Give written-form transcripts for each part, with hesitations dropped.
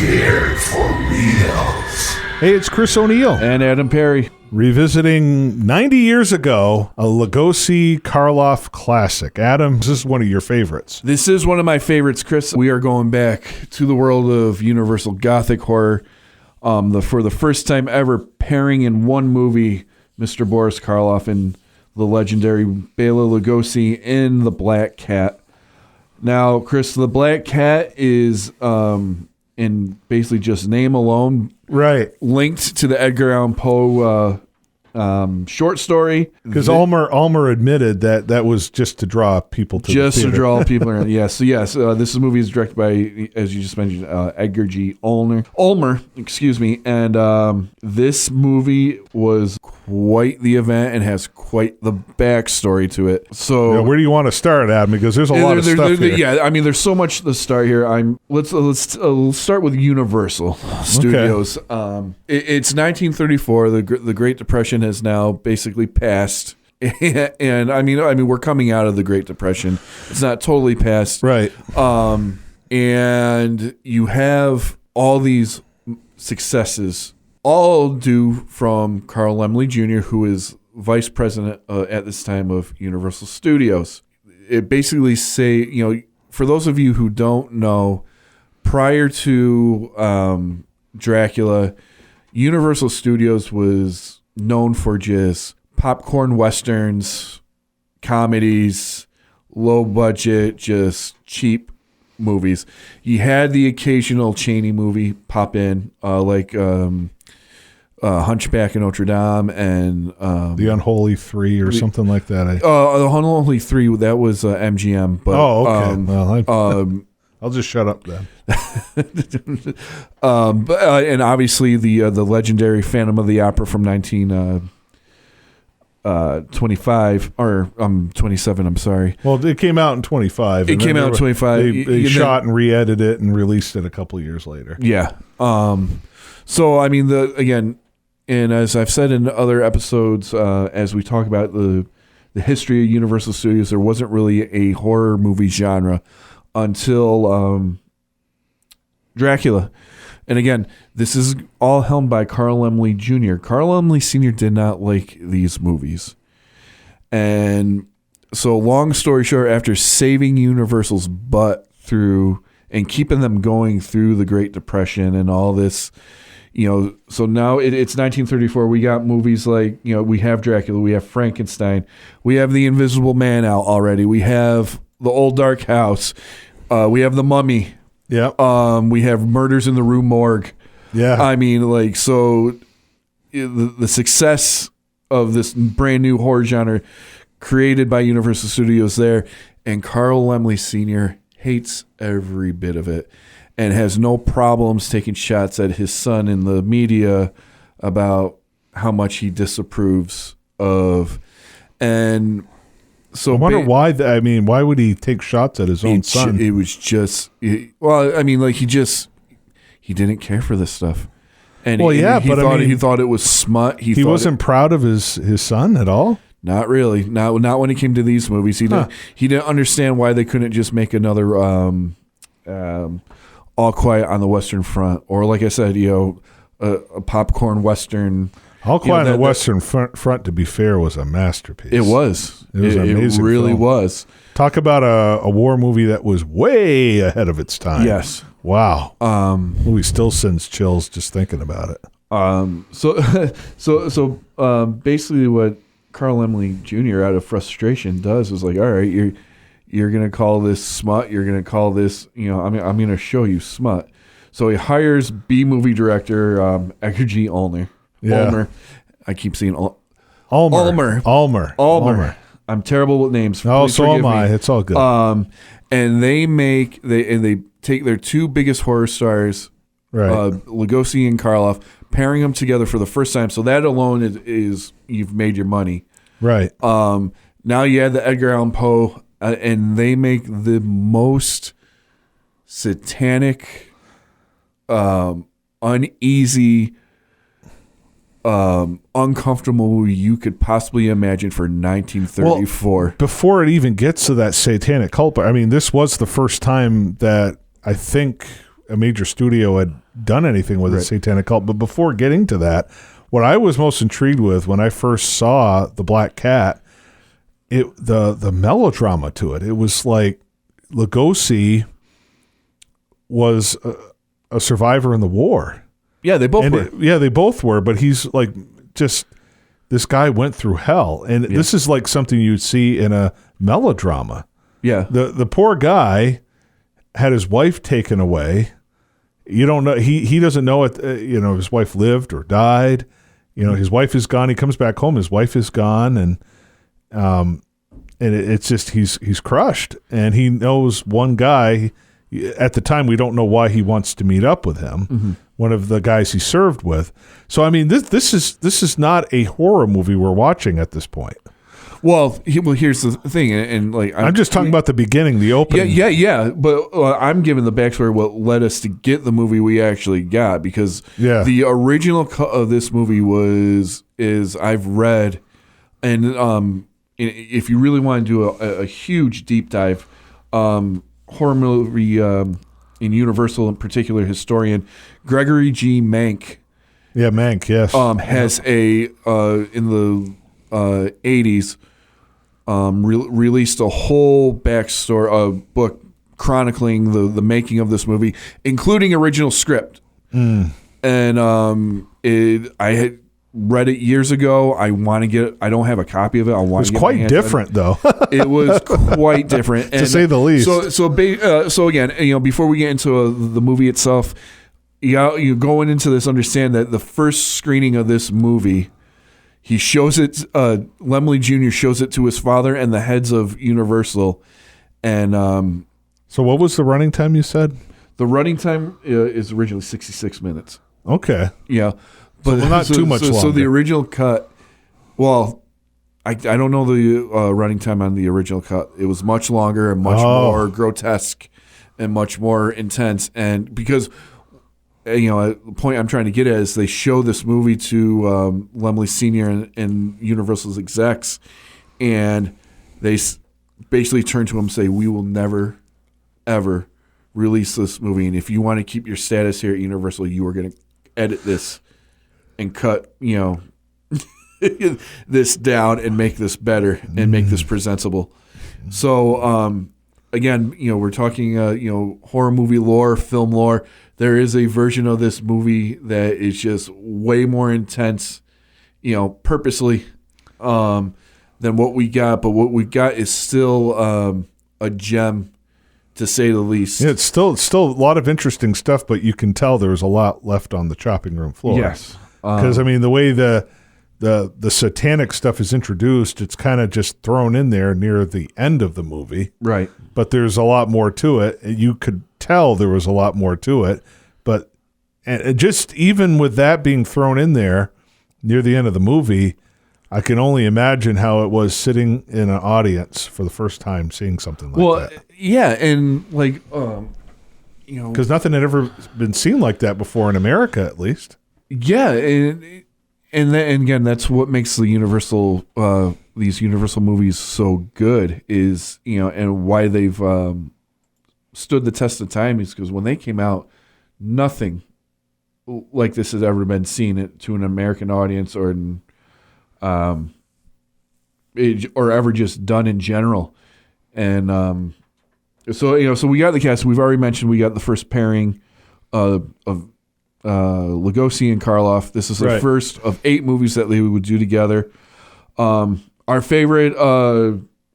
Scared for reals. Hey, it's Chris O'Neill. And Adam Perry. Revisiting 90 years ago, a Lugosi Karloff classic. Adam, this is one of your favorites. This is one of my favorites, Chris. We are going back to the world of Universal Gothic horror. For the first time ever, pairing in one movie, Mr. Boris Karloff and the legendary Bela Lugosi in The Black Cat. Now, Chris, The Black Cat is, in basically just name alone, right, linked to the Edgar Allan Poe short story. Because Ulmer admitted that was just to draw people to the theater. Just to draw people around. Yes. This movie is directed by, as you just mentioned, Edgar G. Ulmer, excuse me. And this movie was quite the event and has quite the backstory to it. So where do you want to start, Adam? Because there's a lot of stuff here. Yeah, I mean, there's so much to start here. Let's start with Universal Studios. Okay. It's 1934. The Great Depression has now basically passed. And I mean, we're coming out of the Great Depression. It's not totally past, right? And you have all these successes, all due from Carl Laemmle Jr., who is vice president at this time of Universal Studios. It basically for those of you who don't know, prior to Dracula, Universal Studios was known for just popcorn westerns, comedies, low budget, just cheap movies. You had the occasional Chaney movie pop in, like Hunchback of Notre Dame and The Unholy Three or something like that. The Unholy Three, that was MGM. But, okay. I'll just shut up then. And obviously the legendary Phantom of the Opera from 1925 or 27. I'm sorry. Well, it came out in 25. It came out in 25. They shot and re-edited it and released it a couple of years later. Yeah. So I mean, and as I've said in other episodes, as we talk about the history of Universal Studios, there wasn't really a horror movie genre until Dracula. And again, this is all helmed by Carl Laemmle Jr. Carl Laemmle Sr. did not like these movies. And so long story short, after saving Universal's butt through and keeping them going through the Great Depression and all this, so now it's 1934. We got movies like, we have Dracula, we have Frankenstein, we have The Invisible Man out already, we have The Old Dark House, we have The Mummy. Yeah. We have Murders in the Rue Morgue. Yeah. I mean, the success of this brand new horror genre created by Universal Studios there, and Carl Laemmle Sr. hates every bit of it and has no problems taking shots at his son in the media about how much he disapproves of. And so I wonder why. Why would he take shots at his own son? It was just, he didn't care for this stuff, and he thought it was smut. He wasn't proud of his son at all. Not really. Not when it came to these movies. He didn't understand why they couldn't just make another All Quiet on the Western Front, or like I said, a popcorn western. All Quiet on the Western Front, to be fair, was a masterpiece. It was. It was an amazing. It really was. Talk about a war movie that was way ahead of its time. Yes. Wow. Movie still sends chills just thinking about it. So basically, what Carl Laemmle Jr. out of frustration does is like, all right, you're gonna call this smut. You're gonna call this, I'm gonna show you smut. So he hires B movie director Edgar G. Ulmer. Yeah. Ulmer. I keep saying Ulmer. I'm terrible with names. Oh, so am I. It's all good. And they take their two biggest horror stars, right, Lugosi and Karloff, pairing them together for the first time. So that alone is you've made your money. Right. Now you add the Edgar Allan Poe, and they make the most satanic, uneasy, uncomfortable movie you could possibly imagine for 1934. Well, before it even gets to that satanic cult, this was the first time that I think a major studio had done anything with a satanic cult. But before getting to that, what I was most intrigued with when I first saw The Black Cat, the melodrama to it. It was like Lugosi was a survivor in the war. Yeah, they both were. They both were. But he's like, just this guy went through hell, and this is like something you'd see in a melodrama. Yeah, the poor guy had his wife taken away. You don't know. He doesn't know it. His wife lived or died. His wife is gone. He comes back home. His wife is gone, and it's just he's crushed, and he knows one guy. At the time, we don't know why he wants to meet up with him. Mm-hmm. One of the guys he served with. So I mean, this is not a horror movie we're watching at this point. Well, here's the thing, and like I'm just talking about the beginning, the opening. Yeah. But I'm giving the backstory what led us to get the movie we actually got, because the original cut of this movie is I've read, and if you really want to do a huge deep dive, horror movie in Universal, in particular, historian Gregory G. Mank. Yeah, Mank. Yes, has in the 80s. Released a whole backstory, book chronicling the making of this movie, including original script. And I had read it years ago. I don't have a copy of it. I want to get it was quite different, though. It was quite different, to say the least. So again, before we get into the movie itself, you going into this, understand that the first screening of this movie, he shows it. Lemley Jr. shows it to his father and the heads of Universal, and so what was the running time you said? The running time is originally 66 minutes. Okay, yeah, but not too much longer. So the original cut, well, I don't know the running time on the original cut. It was much longer and much more grotesque and much more intense, and because. The point I'm trying to get at is they show this movie to Lemley Sr. and Universal's execs, and they basically turn to him and say, "We will never, ever release this movie, and if you want to keep your status here at Universal, you are going to edit this and cut, this down and make this better and make this presentable." So, again, we're talking, horror movie lore, film lore. There is a version of this movie that is just way more intense, purposely, than what we got. But what we got is still a gem, to say the least. Yeah, it's still a lot of interesting stuff, but you can tell there was a lot left on the chopping room floor. Yes, because the way the satanic stuff is introduced, it's kind of just thrown in there near the end of the movie, right? But there's a lot more to it. You could tell there was a lot more to it, but and just even with that being thrown in there near the end of the movie, I can only imagine how it was sitting in an audience for the first time seeing something like that. Yeah, and because nothing had ever been seen like that before in America, at least. Yeah, and again, that's what makes the Universal these Universal movies so good is, and why they've stood the test of time is because when they came out, nothing like this has ever been seen to an American audience or ever just done in general. And so we got the cast. We've already mentioned we got the first pairing of Lugosi and Karloff. This is the first of 8 movies that they would do together. Our favorite,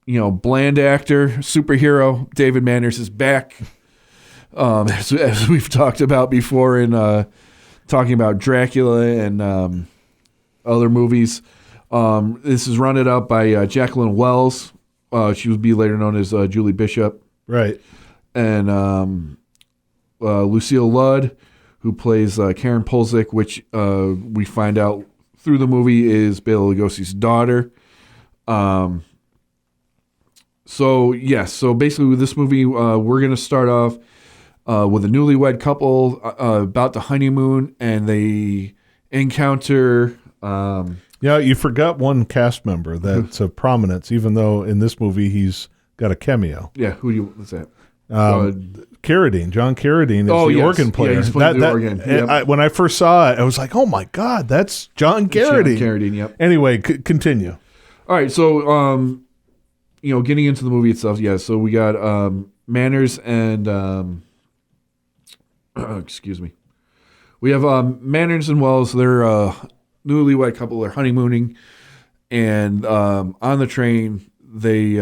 bland actor, superhero, David Manners is back. As we've talked about before in talking about Dracula and other movies. This is rounded out by Jacqueline Wells. She would be later known as Julie Bishop. Right. And Lucille Ludd, who plays Karen Polzik, which we find out through the movie is Bela Lugosi's daughter. So basically with this movie, we're going to start off with a newlywed couple about to honeymoon, and they encounter... you forgot one cast member that's of prominence, even though in this movie he's got a cameo. Yeah, what's that? Carradine. John Carradine is the organ player. Yeah, he's playing the organ. Yep. When I first saw it, I was like, "Oh my God, that's John Carradine." John Carradine. Yep. Anyway, continue. All right, so getting into the movie itself, so we got Manners and excuse me. We have Manners and Wells. They're a newlywed couple. They're honeymooning, and on the train, they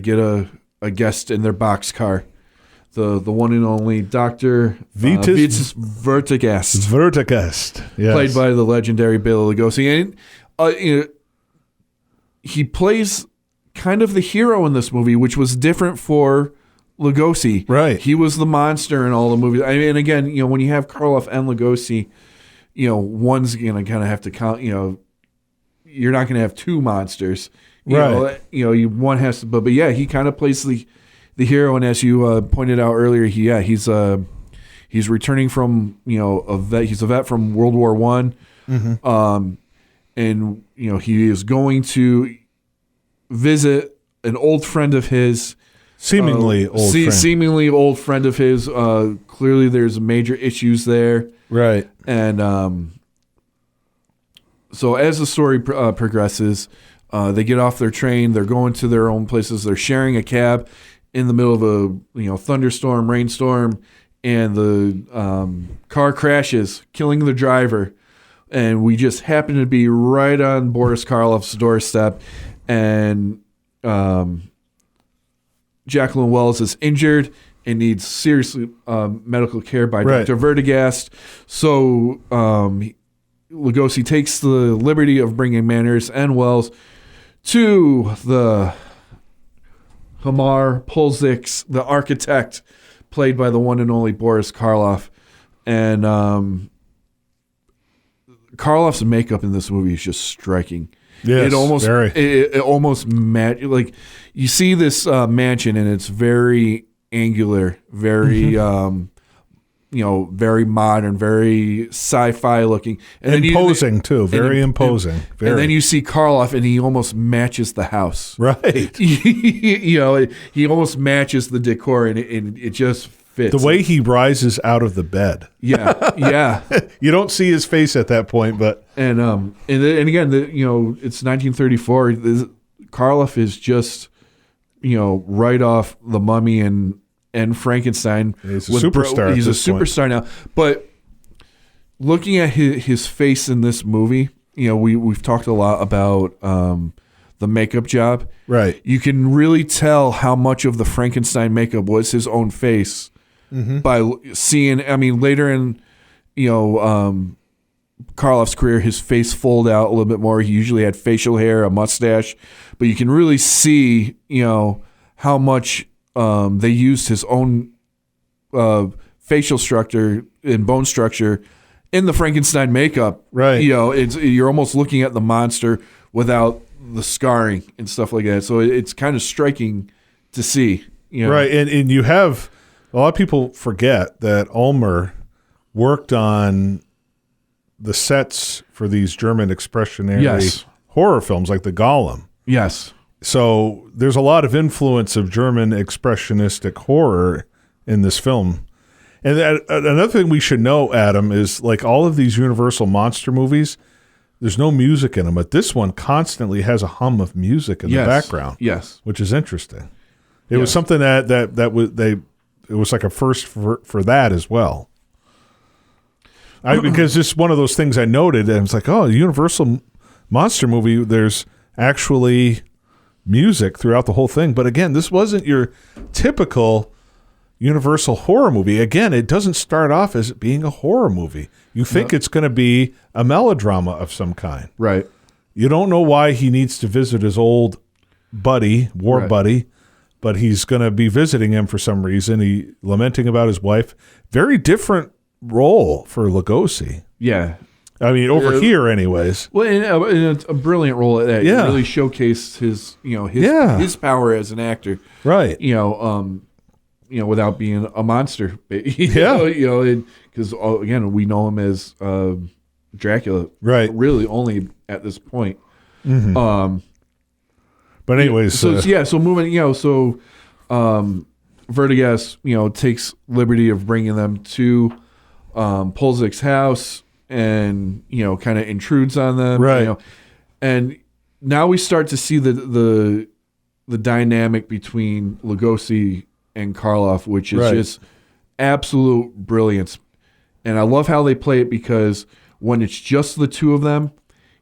get a guest in their boxcar. The one and only Dr. Vitas Vertigast. Vertigast, yes. Played by the legendary Bela Lugosi. And he plays kind of the hero in this movie, which was different for Lugosi. Right. He was the monster in all the movies. I mean, again, when you have Karloff and Lugosi, one's going to kind of have to count, you're not going to have two monsters. One has to, but yeah, he kind of plays the hero. And as you pointed out earlier, he's returning from, a vet. He's a vet from World War I. Mm-hmm. And he is going to visit an old friend of his, seemingly old friend of his. Clearly, there's major issues there, right? And so as the story progresses, they get off their train. They're going to their own places. They're sharing a cab in the middle of a thunderstorm, rainstorm, and the car crashes, killing the driver. And we just happen to be right on Boris Karloff's doorstep, and Jacqueline Wells is injured and needs serious medical care by Dr. Vertigast. So Lugosi takes the liberty of bringing Manners and Wells to the Hamar Polziks, the architect, played by the one and only Boris Karloff. And Karloff's makeup in this movie is just striking. Yes, it almost like you see this mansion, and it's very angular, very very modern, very sci-fi looking, and imposing too, very imposing. And then you see Karloff, and he almost matches the house, right? He almost matches the decor, and it just fits. The way he rises out of the bed. Yeah. You don't see his face at that point, but and again, it's 1934. Karloff is just right off The Mummy and Frankenstein. He's a superstar. He's a superstar now. But looking at his face in this movie, we've talked a lot about the makeup job. Right. You can really tell how much of the Frankenstein makeup was his own face. Mm-hmm. By seeing, later in, Karloff's career, his face folded out a little bit more. He usually had facial hair, a mustache, but you can really see, how much they used his own facial structure and bone structure in the Frankenstein makeup. Right. You're almost looking at the monster without the scarring and stuff like that. So it's kind of striking to see. Right, and you have. A lot of people forget that Ulmer worked on the sets for these German expressionary horror films like the Golem. Yes. So there's a lot of influence of German expressionistic horror in this film. And another thing we should know, Adam, is like all of these Universal monster movies, there's no music in them, but this one constantly has a hum of music in the background. Yes. Which is interesting. It was something that was it was like a first for that as well. Because it's one of those things I noted, and it's like, oh, Universal monster movie, there's actually music throughout the whole thing. But again, this wasn't your typical Universal horror movie. Again, it doesn't start off as it being a horror movie. You think it's going to be a melodrama of some kind. Right. You don't know why he needs to visit his old buddy, buddy, but he's going to be visiting him for some reason. He lamenting about his wife. Very different role for Lugosi. Yeah. Over here anyways. Well, and it's a brilliant role at that. Yeah. It really showcased his power as an actor. Right. Without being a monster. Because again, we know him as Dracula. Right. Really only at this point. Mm-hmm. But anyways, so moving, Vertigas, takes liberty of bringing them to Polzik's house and, kind of intrudes on them. Right. And now we start to see the dynamic between Lugosi and Karloff, which is just absolute brilliance. And I love how they play it because when it's just the two of them,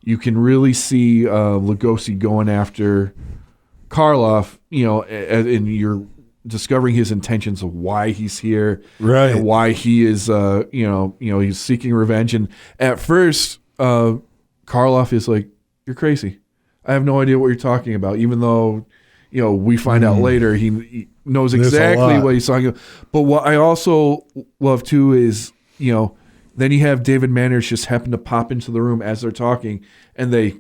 you can really see Lugosi going after Karloff, and you're discovering his intentions of why he's here, right, and why he is, he's seeking revenge. And at first, Karloff is like, "You're crazy. I have no idea what you're talking about." Even though, we find out later he knows exactly what he's talking about. But what I also love too is, then you have David Manners just happen to pop into the room as they're talking, and they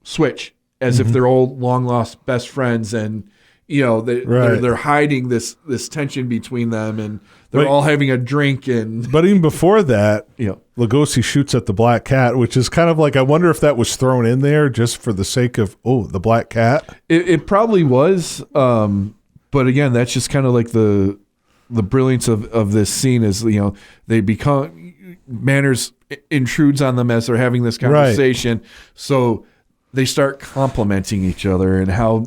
switch as if they're old, long lost best friends, and they're hiding this tension between them, and they're all having a drink. But even before that, Lugosi shoots at the black cat, which is kind of like, I wonder if that was thrown in there just for the sake of the black cat. It probably was, but again, that's just kind of like the brilliance of this scene is they become. Manners intrudes on them as they're having this conversation, so they start complimenting each other, and how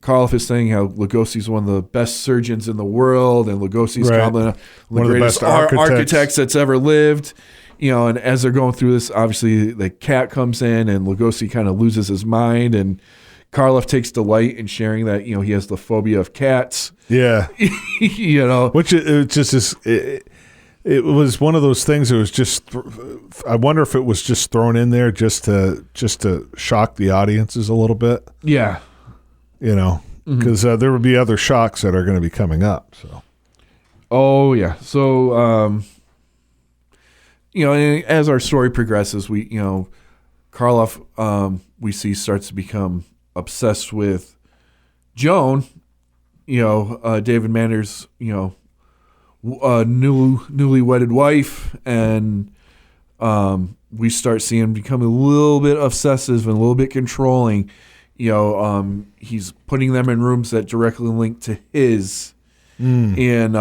Karloff is saying how Lugosi's one of the best surgeons in the world, and Lugosi's complimenting one of the greatest architects that's ever lived. And as they're going through this, obviously the cat comes in, and Lugosi kind of loses his mind, and Karloff takes delight in sharing that he has the phobia of cats. Yeah, which it just is. It was one of those things that was just, I wonder if it was just thrown in there just to shock the audiences a little bit. Yeah. Because there would be other shocks that are going to be coming up. So. Oh, yeah. So, as our story progresses, Karloff, we see starts to become obsessed with Joan, David Manners, newly wedded wife, and we start seeing him become a little bit obsessive and a little bit controlling. He's putting them in rooms that directly link to his, and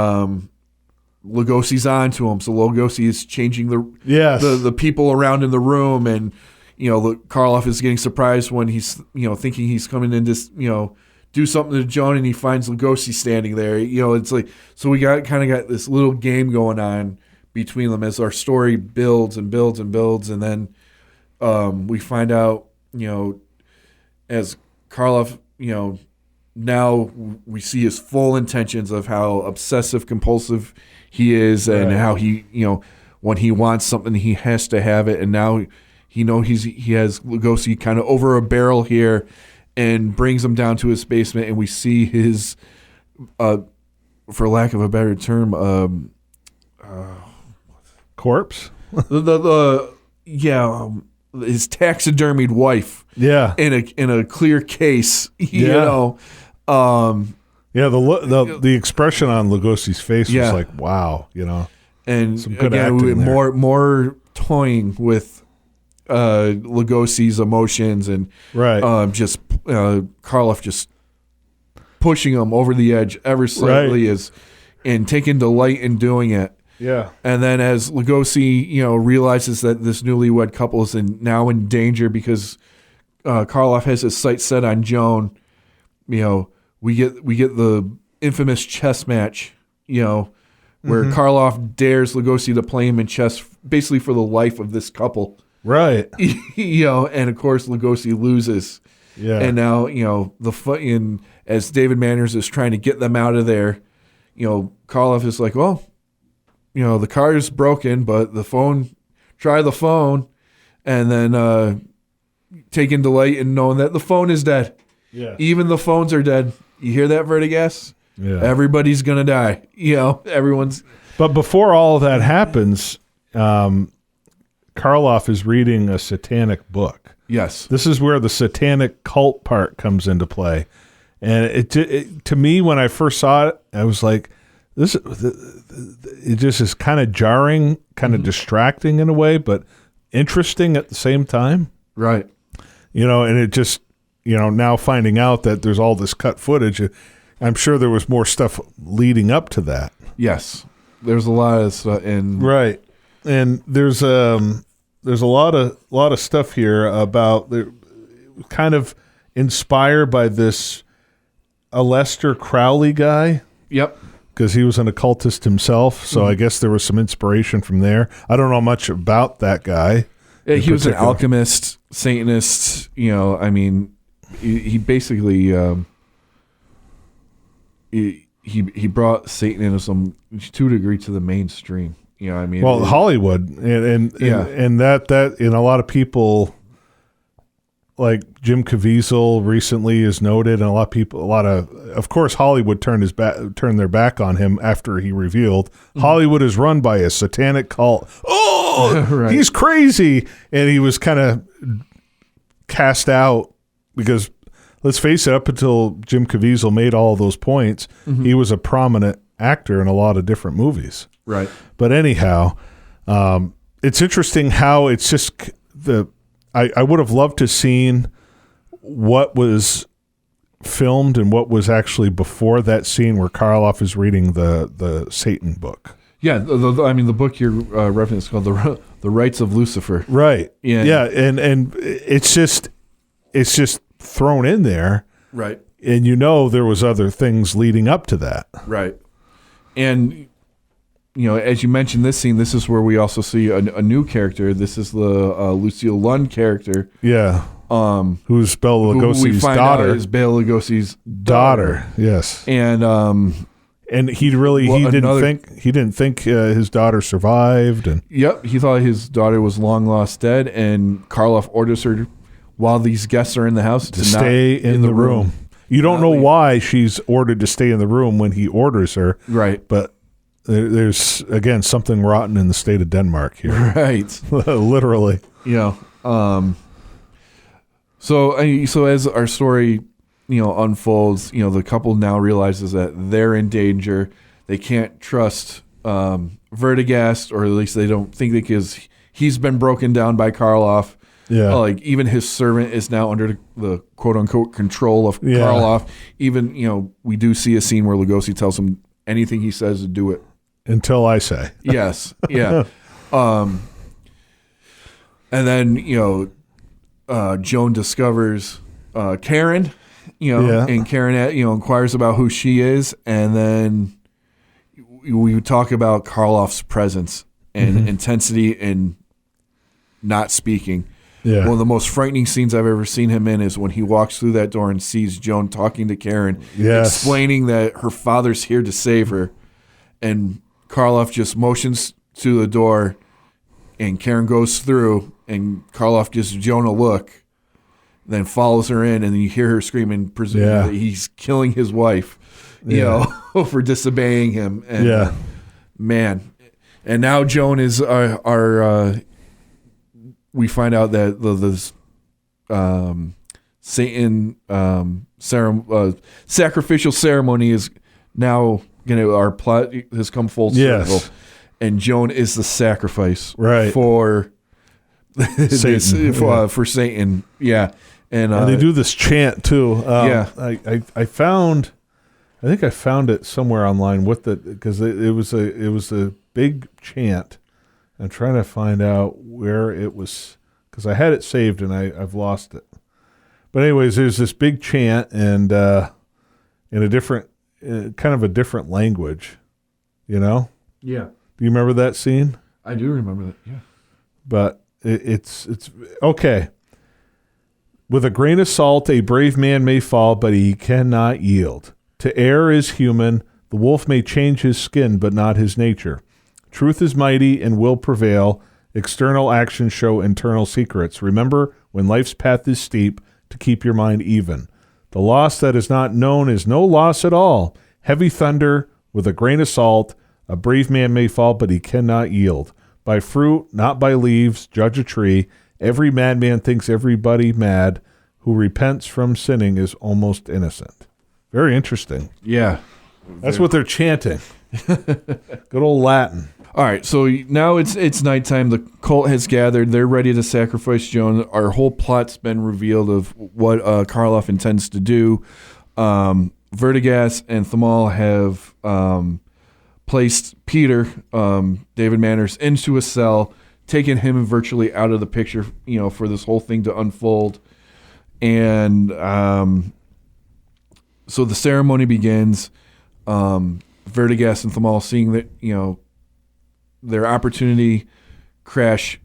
Lugosi's on to him. So Lugosi is changing the people around in the room, and Karloff is getting surprised when he's thinking he's coming in to do something to Joan, and he finds Lugosi standing there. It's like, so we got this little game going on between them as our story builds and builds and builds, and then we find out, as Karloff, now we see his full intentions of how obsessive compulsive he is, and how he, when he wants something, he has to have it, and now he has Lugosi kind of over a barrel here, and brings him down to his basement, and we see his, for lack of a better term, corpse. His taxidermied wife. Yeah, in a clear case. The expression on Lugosi's face was like, wow, and some good again, acting there. more toying with Lugosi's emotions, and just Karloff just pushing him over the edge ever slightly, and taking delight in doing it. Yeah. And then as Lugosi, realizes that this newlywed couple is now in danger because Karloff has his sights set on Joan, we get the infamous chess match, where Karloff dares Lugosi to play him in chess basically for the life of this couple. Right. And of course Lugosi loses. Yeah. And now, as David Manners is trying to get them out of there, Karloff is like, well, the car is broken, but try the phone, and then taking delight in knowing that the phone is dead. Yeah. Even the phones are dead. You hear that, Vertigas? Yeah. Everybody's going to die. Everyone's. But before all of that happens, Karloff is reading a satanic book. Yes. This is where the satanic cult part comes into play. And it to me, when I first saw it, I was like, it just is kind of jarring, kind of distracting in a way, but interesting at the same time. Right. And it just, now finding out that there's all this cut footage, I'm sure there was more stuff leading up to that. Yes, there's a lot of stuff, right, and there's a lot of stuff here about kind of inspired by this Aleister Crowley guy. Yep. Because he was an occultist himself, so I guess there was some inspiration from there. I don't know much about that guy. Yeah, he was an alchemist, Satanist. I mean, he basically he brought Satanism to a degree to the mainstream. I mean, well, Hollywood and that and a lot of people. Like Jim Caviezel recently is noted, and of course, Hollywood turned their back on him after he revealed Hollywood is run by a satanic cult. Oh, right. He's crazy, and he was kind of cast out because, let's face it, up until Jim Caviezel made all those points, he was a prominent actor in a lot of different movies. Right. But anyhow, it's interesting how it's just I would have loved to seen what was filmed and what was actually before that scene where Karloff is reading the Satan book. Yeah, the book you're referencing is called the Rites of Lucifer. Right. Yeah, and it's just thrown in there. Right. And there was other things leading up to that. Right. And as you mentioned this scene, this is where we also see a new character. This is the Lucille Lund character. Yeah. Who's Bela Lugosi's we find daughter. Out is Bela Lugosi's daughter. Yes. And he didn't think his daughter survived. And yep, he thought his daughter was long lost dead. And Karloff orders her, while these guests are in the house, to stay in the room. You don't know why she's ordered to stay in the room when he orders her. Right. But there's, again, something rotten in the state of Denmark here. Right. Literally. So as our story, unfolds, the couple now realizes that they're in danger. They can't trust Vertigast, or at least they don't think they can, because he's been broken down by Karloff. Yeah. Like, even his servant is now under the quote-unquote control of Karloff. Even, we do see a scene where Lugosi tells him anything he says to do it. Until I say. Yes. Yeah. And then, Joan discovers Karen, and Karen, inquires about who she is. And then we talk about Karloff's presence and intensity and not speaking. Yeah. One of the most frightening scenes I've ever seen him in is when he walks through that door and sees Joan talking to Karen, explaining that her father's here to save her. And Karloff just motions to the door, and Karen goes through, and Karloff gives Joan a look, then follows her in, and then you hear her screaming, presuming that he's killing his wife, for disobeying him. And man. And now Joan is our we find out that the Satan sacrificial ceremony is now our plot has come full circle, and Joan is the sacrifice for Satan. For Satan. Yeah, and they do this chant too. I think I found it somewhere online because it was a big chant. I'm trying to find out where it was, because I had it saved and I've lost it. But anyways, there's this big chant, and in a different, kind of a different language, Yeah. Do you remember that scene? I do remember that. Yeah. But it's okay. With a grain of salt, a brave man may fall, but he cannot yield. To err is human. The wolf may change his skin, but not his nature. Truth is mighty and will prevail. External actions show internal secrets. Remember, when life's path is steep, to keep your mind even. The loss that is not known is no loss at all. Heavy thunder, with a grain of salt, a brave man may fall, but he cannot yield. By fruit, not by leaves, judge a tree. Every madman thinks everybody mad. Who repents from sinning is almost innocent. Very interesting. Yeah. That's what they're chanting. Good old Latin. All right, so now it's nighttime. The cult has gathered. They're ready to sacrifice Joan. Our whole plot's been revealed of what Karloff intends to do. Vertigas and Thamal have placed Peter, David Manners, into a cell, taken him virtually out of the picture, for this whole thing to unfold. And so the ceremony begins. Vertigas and Thamal, seeing that, their opportunity, crash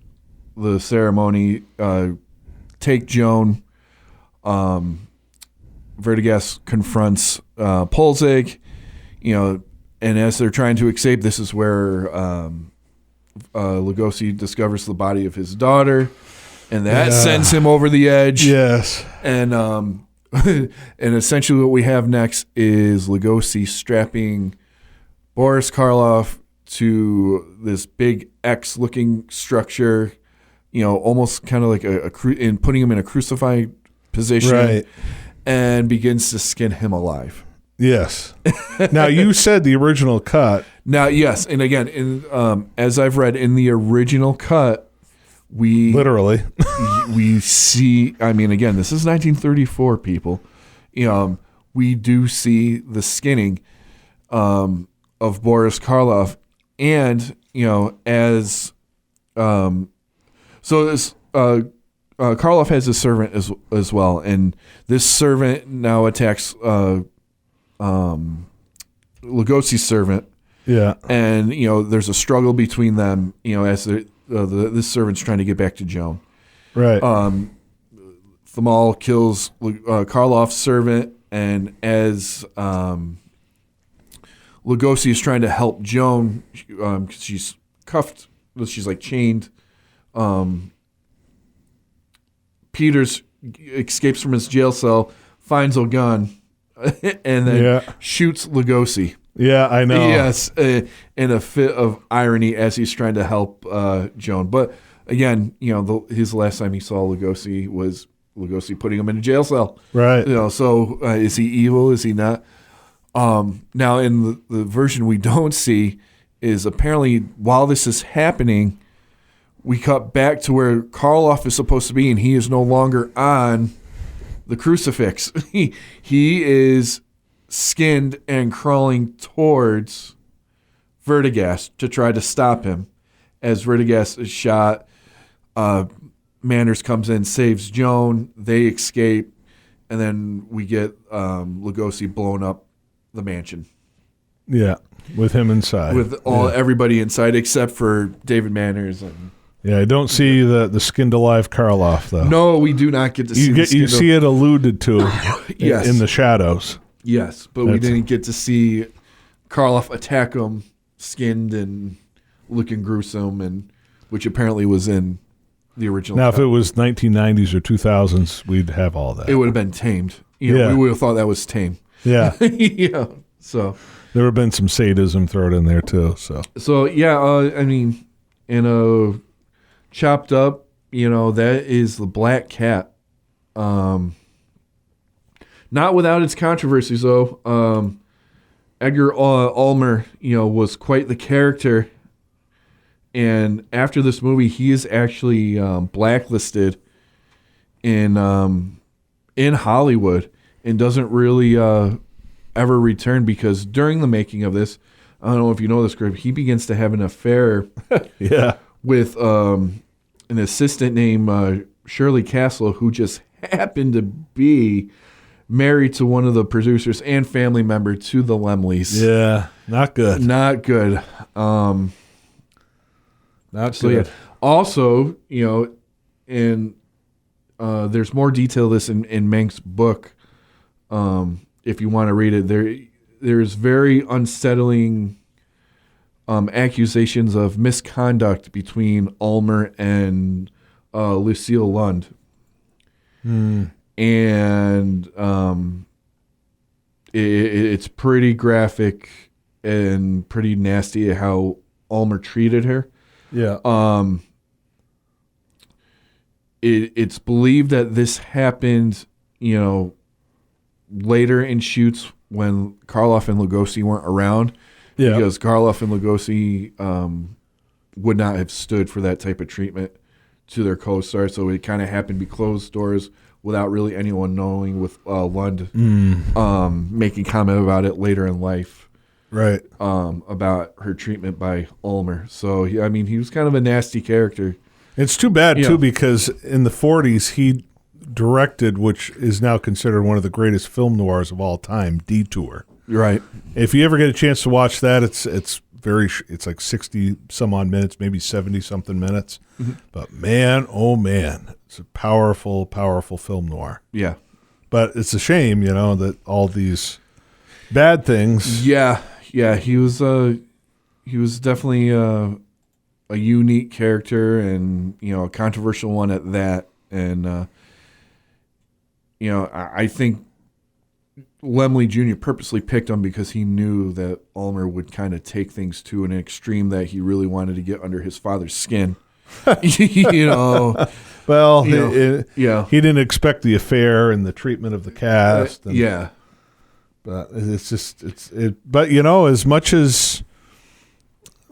the ceremony, take Joan. Vertigas confronts Polzig, and as they're trying to escape, this is where Lugosi discovers the body of his daughter, and that sends him over the edge. Yes. And and essentially what we have next is Lugosi strapping Boris Karloff to this big X-looking structure, almost kind of like and putting him in a crucified position, right, and begins to skin him alive. Yes. Now, you said the original cut. Now, yes, and again, as I've read, in the original cut, we see. I mean, again, this is 1934, people. We do see the skinning of Boris Karloff, and as so this Karloff has a servant as well, and this servant now attacks Lugosi's servant. Yeah, and there's a struggle between them. As this servant's trying to get back to Joan. Right. Thamal kills Karloff's servant, and as Lugosi is trying to help Joan, because she's cuffed, she's like chained. Peters escapes from his jail cell, finds a gun, and then shoots Lugosi. Yeah, I know. Yes, in a fit of irony as he's trying to help Joan. But again, his last time he saw Lugosi was Lugosi putting him in a jail cell. Right. So is he evil? Is he not? Now, in the version we don't see is apparently while this is happening, we cut back to where Karloff is supposed to be, and he is no longer on the crucifix. He is skinned and crawling towards Vertigas to try to stop him. As Vertigas is shot, Manners comes in, saves Joan, they escape, and then we get Lugosi blown up the mansion. Yeah, with him inside. With everybody inside except for David Manners. Yeah, I don't see the skinned alive Karloff, though. No, we do not get to see You see it alluded to yes. in the shadows. Yes, but we didn't get to see Karloff attack him, skinned and looking gruesome, and which apparently was in the original. Now, if it was 1990s or 2000s, we'd have all that. It would have been tamed. We would have thought that was tame. Yeah. Yeah. So there would have been some sadism thrown in there, too. So yeah, I mean, in a chopped up, that is the Black Cat. Not without its controversies, though. Edgar Ulmer, was quite the character. And after this movie, he is actually blacklisted in Hollywood and doesn't really ever return because during the making of this, I don't know if you know this, Greg, he begins to have an affair with an assistant named Shirley Castle, who just happened to be married to one of the producers and family member to the Lemleys. Yeah, not good. Not good. Not good. Yeah. Also, and there's more detail of this in Mank's book. If you want to read it, there's very unsettling accusations of misconduct between Ulmer and Lucille Lund. And it's pretty graphic and pretty nasty how Ulmer treated her. Yeah. It's believed that this happened, later in shoots when Karloff and Lugosi weren't around. Yeah. Because Karloff and Lugosi would not have stood for that type of treatment to their co-stars. So it kind of happened to be closed doors without really anyone knowing, with Lund making comment about it later in life. Right. About her treatment by Ulmer. So, he was kind of a nasty character. It's too bad, too, because in the 40s, he directed, which is now considered one of the greatest film noirs of all time, Detour. Right. If you ever get a chance to watch that, it's like 60 some odd minutes, maybe 70 something minutes. Mm-hmm. But man, oh man, it's a powerful, powerful film noir. Yeah. But it's a shame, that all these bad things. Yeah. Yeah. He was definitely a unique character, and, a controversial one at that. And, I think Laemmle Jr. purposely picked him because he knew that Ulmer would kind of take things to an extreme that he really wanted to get under his father's skin. Well, he didn't expect the affair and the treatment of the cast. But it's just But as much as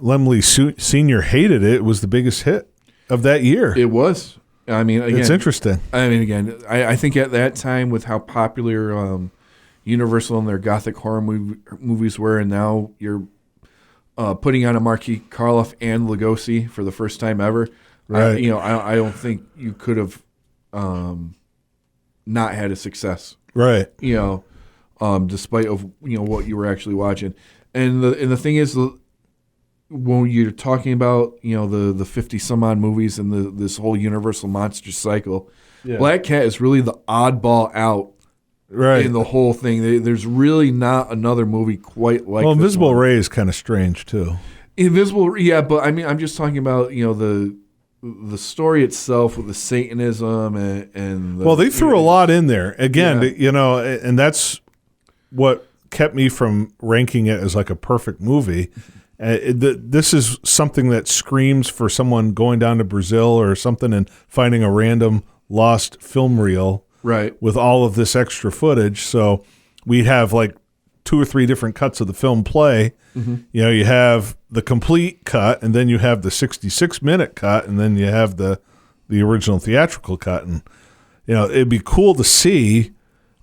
Laemmle Sr. hated it, it was the biggest hit of that year. It was. Again, it's interesting. I think at that time, with how popular Universal and their gothic horror movies were, and now you're putting on a Marquis Karloff and Lugosi for the first time ever. Right. I don't think you could have not had a success. Right. Despite of what you were actually watching, and the thing is, when you're talking about the 50 some odd movies and this whole Universal monster cycle, Black Cat is really the oddball out. Right. In the whole thing, there's really not another movie quite like. Well, Invisible Ray is kind of strange too. Invisible, yeah, but I'm just talking about the story itself with the Satanism and well, they threw a lot in there again, and that's what kept me from ranking it as like a perfect movie. This is something that screams for someone going down to Brazil or something and finding a random lost film reel. Right. With all of this extra footage. So we have like 2 or 3 different cuts of the film play. Mm-hmm. You have the complete cut, and then you have the 66-minute cut, and then you have the original theatrical cut. And, it'd be cool to see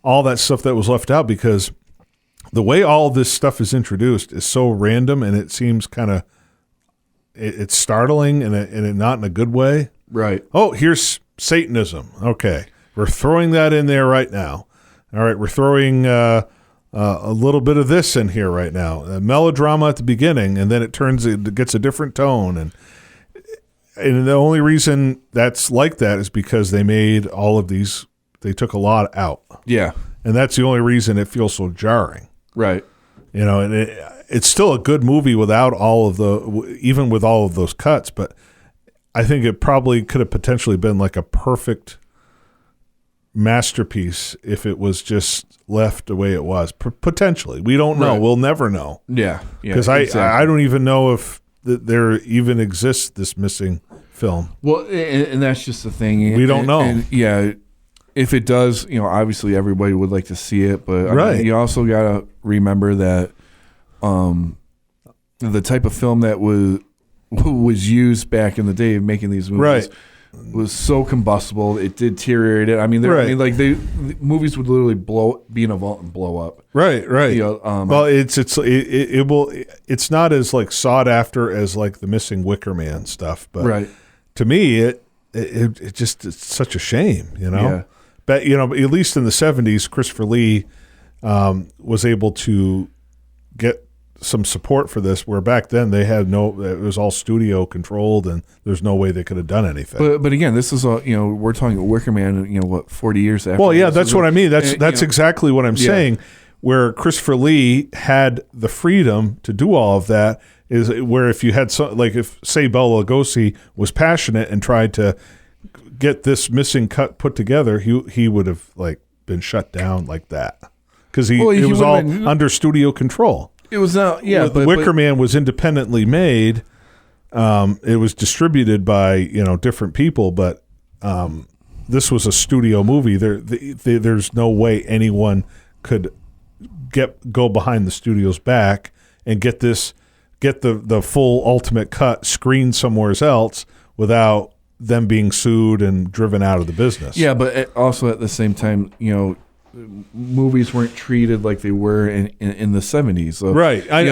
all that stuff that was left out, because the way all this stuff is introduced is so random, and it seems kind of it's startling and not in a good way. Right. Oh, here's Satanism. Okay. We're throwing that in there right now. All right, we're throwing a little bit of this in here right now. A melodrama at the beginning, and then it gets a different tone. And the only reason that's like that is because they made all of these, they took a lot out. Yeah. And that's the only reason it feels so jarring. Right. And it's still a good movie without even with all of those cuts, but I think it probably could have potentially been like a perfect masterpiece if it was just left the way it was. Potentially, we don't know. Right. We'll never know. Yeah, because I don't even know if there even exists this missing film. Well, and that's just the thing. We don't know. And if it does, obviously everybody would like to see it, but right. You also got to remember that the type of film that was used back in the day of making these movies. Right. Was so combustible, it deteriorated. The movies would literally be in a vault and blow up. Right. Well, it's not as like sought after as like the Missing Wicker Man stuff, but right. To me, it it's such a shame, Yeah. But at least in the 70s, Christopher Lee was able to get some support for this, where back then they had it was all studio controlled, and there's no way they could have done anything. But again, this is we're talking Wicker Man, 40 years after. Well, yeah, that's what I mean. That's exactly what I'm saying. Where Christopher Lee had the freedom to do all of that is where if you had if say Bela Lugosi was passionate and tried to get this missing cut put together, he would have been shut down like that, because it was all under studio control. It was not, yeah. But Wicker Man was independently made. It was distributed by different people, but this was a studio movie. There's no way anyone could go behind the studio's back and get the full ultimate cut screened somewhere else without them being sued and driven out of the business. Yeah, but also at the same time, movies weren't treated like they were in the 70s. So, right. I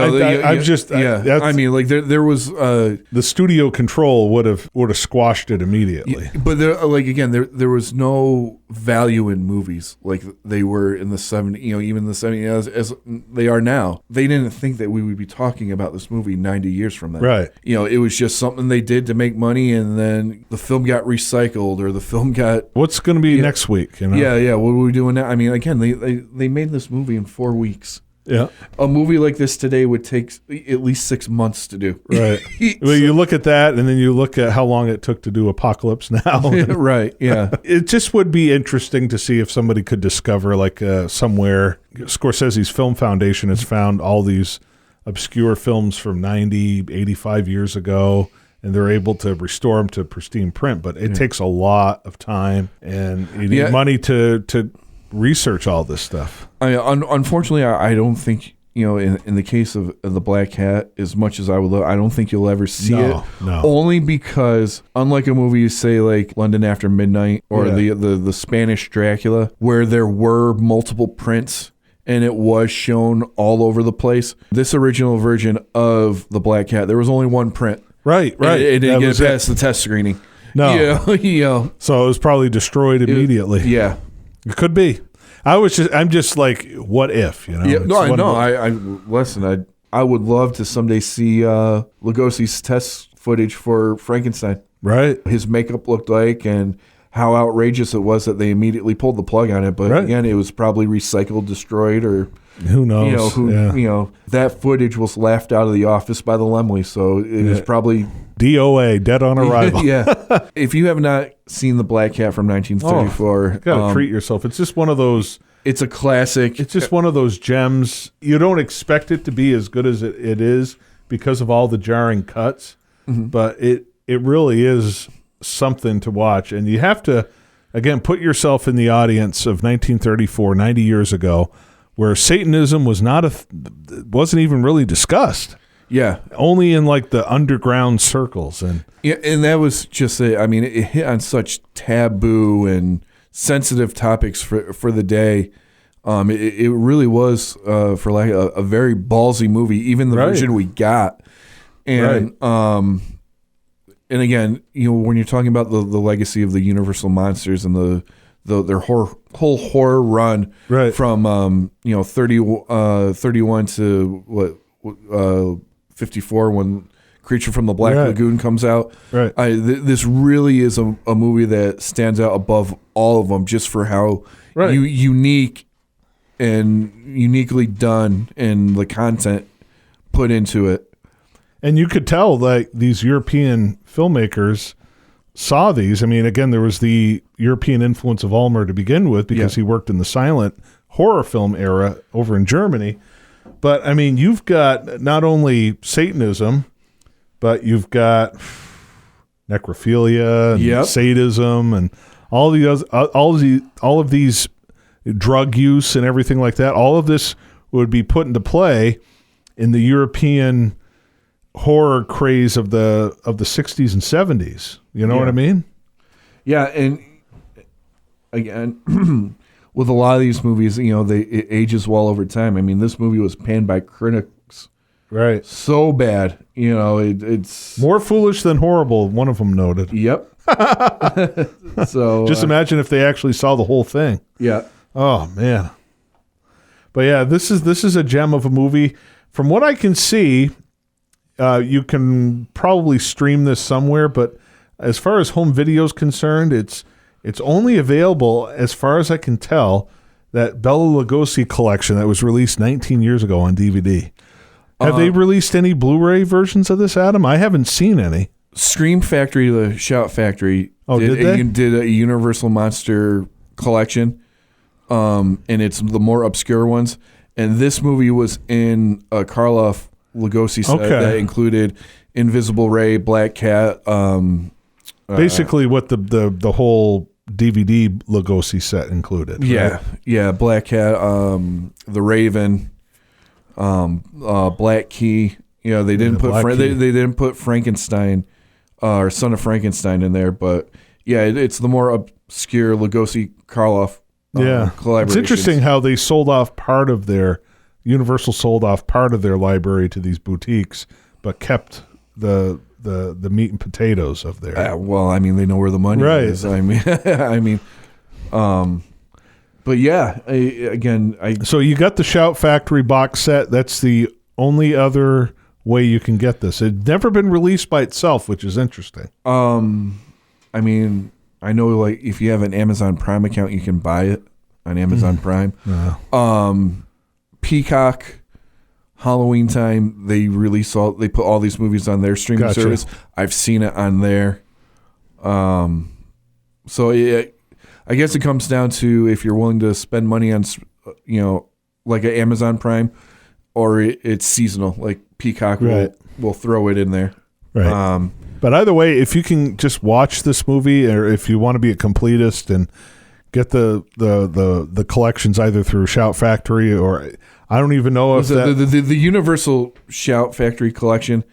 mean, like there was the studio control would have squashed it immediately. But there was no value in movies like they were in the 70s. Even in the 70s as they are now. They didn't think that we would be talking about this movie 90 years from now. Right. It was just something they did to make money, and then the film got recycled, or the film got. What's going to be next week? Yeah. What are we doing now? I mean, again, they made this movie in 4 weeks. Yeah. A movie like this today would take at least 6 months to do. Right. Well, you look at that, and then you look at how long it took to do Apocalypse Now. Right. Yeah. It just would be interesting to see if somebody could discover, like, somewhere. Scorsese's Film Foundation has found all these obscure films from 90, 85 years ago, and they're able to restore them to pristine print. But it takes a lot of time, and you need money to research all this stuff. Unfortunately, I don't think, in the case of the Black Cat, as much as I would love, I don't think you'll ever see it. No. Only because, unlike a movie, say like London After Midnight or the Spanish Dracula, where there were multiple prints and it was shown all over the place, this original version of the Black Cat, there was only one print. Right. It didn't get past the test screening. No. So it was probably destroyed immediately. Yeah. It could be. I'm just like, what if, Yeah, no, I know. Listen, I would love to someday see Lugosi's test footage for Frankenstein. Right. His makeup looked like, and how outrageous it was that they immediately pulled the plug on it. But again, it was probably recycled, destroyed, or who knows? That footage was laughed out of the office by the Lemley, so it was probably DOA, dead on arrival. Yeah. If you have not seen The Black Cat from 1934, you gotta treat yourself. It's just one of those. It's a classic. It's just one of those gems. You don't expect it to be as good as it is because of all the jarring cuts, but it really is something to watch. And you have to, again, put yourself in the audience of 1934, 90 years ago, where Satanism was wasn't even really discussed. Yeah, only in like the underground circles, and that was just it hit on such taboo and sensitive topics for the day. It really was for like a very ballsy movie, even the version we got. And and again, when you're talking about the legacy of the Universal monsters and their whole horror run from 31 to 54 when Creature from the Black Lagoon comes out. Right. This really is a movie that stands out above all of them just for how unique and uniquely done and the content put into it. And you could tell like these European filmmakers saw these. I mean, again, there was the European influence of Ulmer to begin with because he worked in the silent horror film era over in Germany. But, I mean, you've got not only Satanism, but you've got necrophilia and sadism and all of these drug use and everything like that. All of this would be put into play in the European horror craze of the 60s and 70s. You know what I mean? Yeah, and again, with a lot of these movies, it ages well over time. I mean, this movie was panned by critics so bad. It's more foolish than horrible, one of them noted. Yep. So just imagine if they actually saw the whole thing. Yeah. Oh man. But yeah, this is a gem of a movie. From what I can see, you can probably stream this somewhere, but as far as home video is concerned, it's only available, as far as I can tell, that Bela Lugosi collection that was released 19 years ago on DVD. Have they released any Blu-ray versions of this, Adam? I haven't seen any. Scream Factory, the Shout Factory, did a Universal Monster collection, and it's the more obscure ones. And this movie was in a Karloff Lugosi set that included Invisible Ray, Black Cat. Basically what the whole DVD Lugosi set included. Right? Yeah, Black Cat, The Raven, Black Key. They didn't put they didn't put Frankenstein or Son of Frankenstein in there, but yeah, it's the more obscure Lugosi Karloff collaborations. It's interesting how they Universal sold off part of their library to these boutiques, but kept the meat and potatoes of their. Well, I mean, they know where the money is. I mean, but yeah, So you got the Shout Factory box set. That's the only other way you can get this. It'd never been released by itself, which is interesting. I mean, I know like if you have an Amazon Prime account, you can buy it on Amazon Prime. Peacock, Halloween time, they put all these movies on their streaming service. I've seen it on there. So I guess it comes down to if you're willing to spend money on, like an Amazon Prime, or it's seasonal. Like Peacock will throw it in there. Right. But either way, if you can just watch this movie, or if you want to be a completist and get the collections either through Shout Factory, or I don't even know if the Universal Shout Factory collection,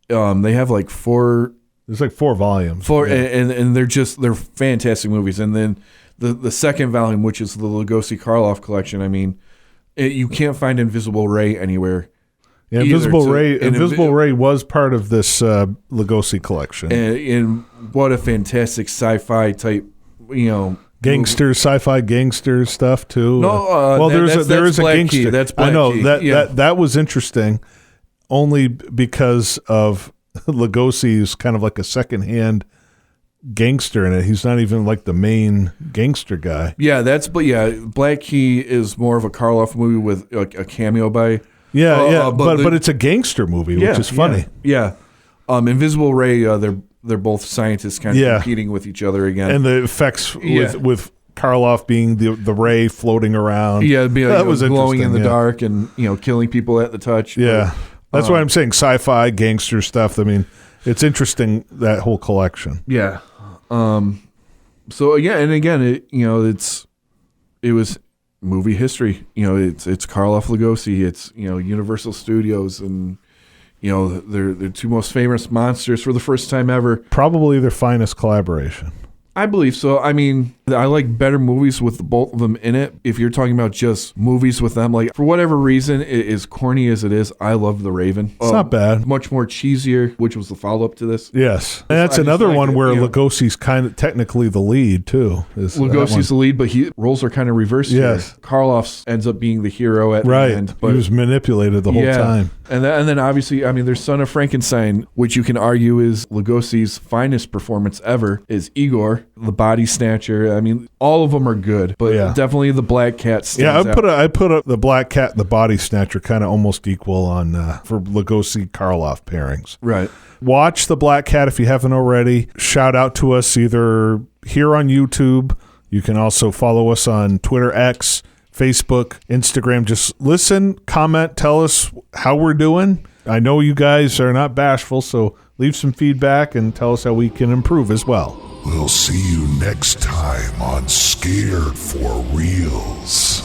they have like 4. There's like 4 volumes. And they're fantastic movies. And then the second volume, which is the Lugosi Karloff collection, I mean, you can't find Invisible Ray anywhere. Yeah, Invisible Ray was part of this Lugosi collection. And what a fantastic sci-fi type, sci-fi gangster stuff too. No, there is a gangster. That's Black I know Key. that was interesting, only because of Lugosi's kind of like a secondhand gangster in it. He's not even like the main gangster guy. Yeah, Black Key is more of a Karloff movie with like a cameo by. But it's a gangster movie, which is funny. Yeah. Invisible Ray, they're both scientists kind of competing with each other again. And the effects with Karloff being the ray floating around. Yeah, that was glowing in the dark and killing people at the touch. Yeah. That's why I'm saying sci-fi gangster stuff. I mean, it's interesting, that whole collection. Yeah. So and again, it was movie history. It's Karloff Lugosi. It's Universal Studios, and they're 2 most famous monsters for the first time ever. Probably their finest collaboration. I believe so. I mean, I like better movies with both of them in it. If you're talking about just movies with them, like for whatever reason, as corny as it is, I love The Raven. It's not bad. Much more cheesier, which was the follow-up to this. Yes. And that's another one where Lugosi's kind of technically the lead, too. Lugosi's the lead, but roles are kind of reversed here. Karloff ends up being the hero at the end. But he was manipulated the whole time. And then obviously, I mean, there's Son of Frankenstein, which you can argue is Lugosi's finest performance ever, is Igor, the body snatcher. I mean, all of them are good, but definitely the Black Cat stands out. I put up the Black Cat and the body snatcher kind of almost equal on for Lugosi Karloff pairings. Right. Watch the Black Cat if you haven't already. Shout out to us either here on YouTube. You can also follow us on Twitter, X, Facebook, Instagram. Just listen, comment, tell us how we're doing. I know you guys are not bashful, so leave some feedback and tell us how we can improve as well. We'll see you next time on Scared for Reals.